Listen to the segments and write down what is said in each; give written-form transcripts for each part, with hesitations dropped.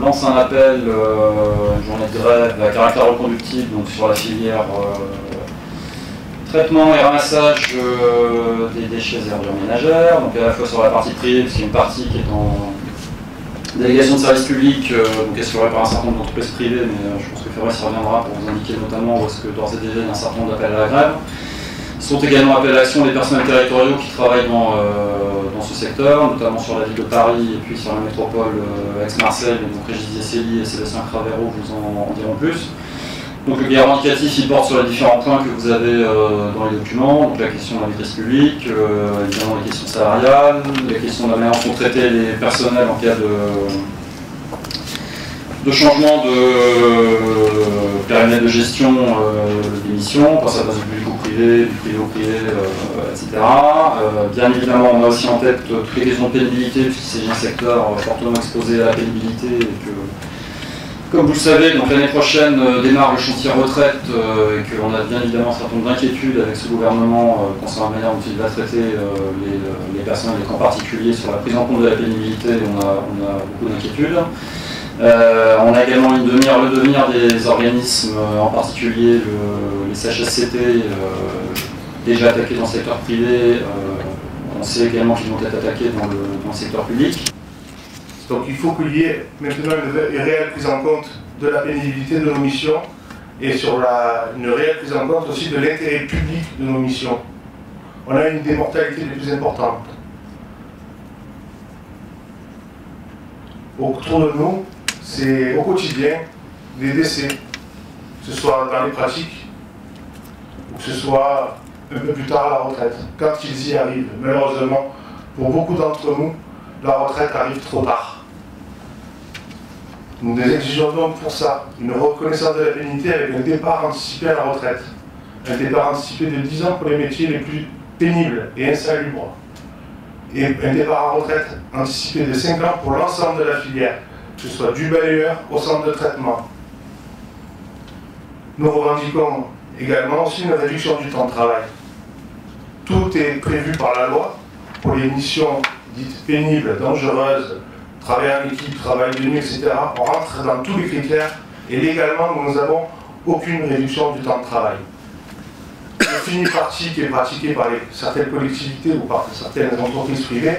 lance un appel, une journée de grève à caractère reconductible, donc sur la filière traitement et ramassage des déchets et ordures ménagères, donc à la fois sur la partie privée, parce qu'il y a une partie qui est en délégation de service public, donc assurée par un certain nombre d'entreprises privées, mais je pense que Fabrice reviendra pour vous indiquer notamment où est-ce que d'ores et déjà il y a un certain nombre d'appels à la grève. Sont également appels à l'action des personnels territoriaux qui travaillent dans ce secteur, notamment sur la ville de Paris et puis sur la métropole Aix-Marseille, donc Régis Diacelli et Sébastien Cravero vous en diront plus. Donc le bilan indicatif il porte sur les différents points que vous avez dans les documents, donc la question de la maîtrise publique, évidemment les questions salariales, les questions de la manière dont sont traités les personnels en cas de changement de périmètre de gestion des missions, quand ça passe du public au privé, du privé au privé, etc. Bien évidemment, on a aussi en tête toutes les questions de pénibilité, puisqu'il s'agit d'un secteur fortement exposé à la pénibilité et que, comme vous le savez, donc l'année prochaine démarre le chantier retraite et qu'on a bien évidemment un certain nombre d'inquiétudes avec ce gouvernement concernant la manière dont il va traiter les personnes, en particulier sur la prise en compte de la pénibilité, on a beaucoup d'inquiétudes. On a également le devenir des organismes, en particulier les CHSCT, déjà attaqués dans le secteur privé. On sait également qu'ils vont être attaqués dans le secteur public. Donc il faut qu'il y ait maintenant une réelle prise en compte de la pénibilité de nos missions et sur une réelle prise en compte aussi de l'intérêt public de nos missions. On a une des mortalités les plus importantes. Autour de nous, c'est au quotidien des décès, que ce soit dans les pratiques ou que ce soit un peu plus tard à la retraite, quand ils y arrivent. Malheureusement, pour beaucoup d'entre nous, la retraite arrive trop tard. Nous exigeons donc pour ça une reconnaissance de la pénibilité avec un départ anticipé à la retraite. Un départ anticipé de 10 ans pour les métiers les plus pénibles et insalubres. Et un départ à retraite anticipé de 5 ans pour l'ensemble de la filière, que ce soit du balayeur au centre de traitement. Nous revendiquons également aussi une réduction du temps de travail. Tout est prévu par la loi pour les missions dites pénibles, dangereuses, travail en équipe, travail de nuit, etc. On rentre dans tous les critères et légalement nous n'avons aucune réduction du temps de travail. Le fini-parti qui est pratiqué par certaines collectivités ou par certaines entreprises privées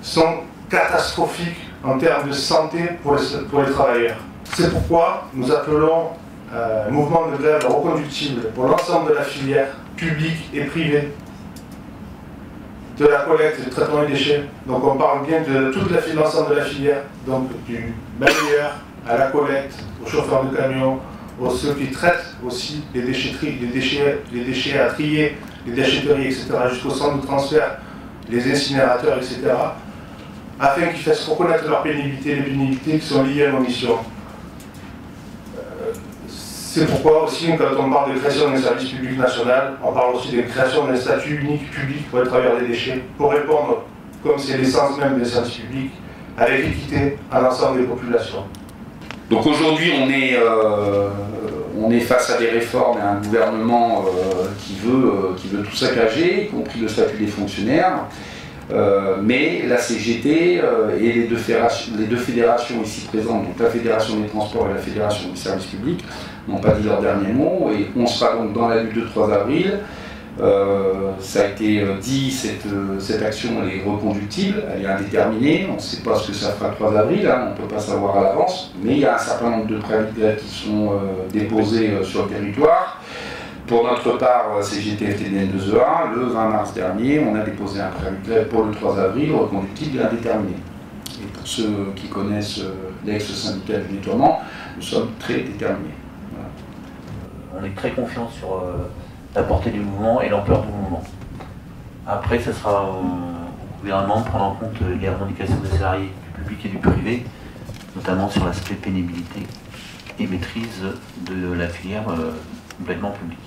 sont catastrophiques en termes de santé pour les travailleurs. C'est pourquoi nous appelons un mouvement de grève reconductible pour l'ensemble de la filière publique et privée de la collecte et du traitement des déchets. Donc on parle bien de toute l'ensemble de la filière, donc du balayeur à la collecte, aux chauffeurs de camions, aux ceux qui traitent aussi les déchetteries, les déchets à trier, les déchetteries, etc., jusqu'au centre de transfert, les incinérateurs, etc., afin qu'ils fassent reconnaître leur pénibilité, les pénibilités qui sont liées à nos missions. C'est pourquoi aussi, quand on parle de création d'un service public national, on parle aussi de création d'un statut unique public pour les travailleurs des déchets, pour répondre, comme c'est l'essence même des services publics, avec équité à l'ensemble des populations. Donc aujourd'hui, on est face à des réformes et à un gouvernement qui veut tout saccager, y compris le statut des fonctionnaires. Mais la CGT et les deux fédérations ici présentes, donc la Fédération des transports et la Fédération des services publics, n'ont pas dit leur dernier mot, et on sera donc dans la lutte de 3 avril. Ça a été dit, cette action elle est reconductible, elle est indéterminée, on ne sait pas ce que ça fera le 3 avril, hein, on ne peut pas savoir à l'avance, mais il y a un certain nombre de préavis de grève qui sont déposés sur le territoire. Pour notre part, CGT FTDN 2E1, le 20 mars dernier, on a déposé un préavis de grève pour le 3 avril, reconductible et indéterminé. Et pour ceux qui connaissent l'ex-syndicat du nettoiement, nous sommes très déterminés. Voilà. On est très confiants sur la portée du mouvement et l'ampleur du mouvement. Après, ce sera au gouvernement de prendre en compte les revendications des salariés du public et du privé, notamment sur l'aspect pénibilité et maîtrise de la filière complètement publique.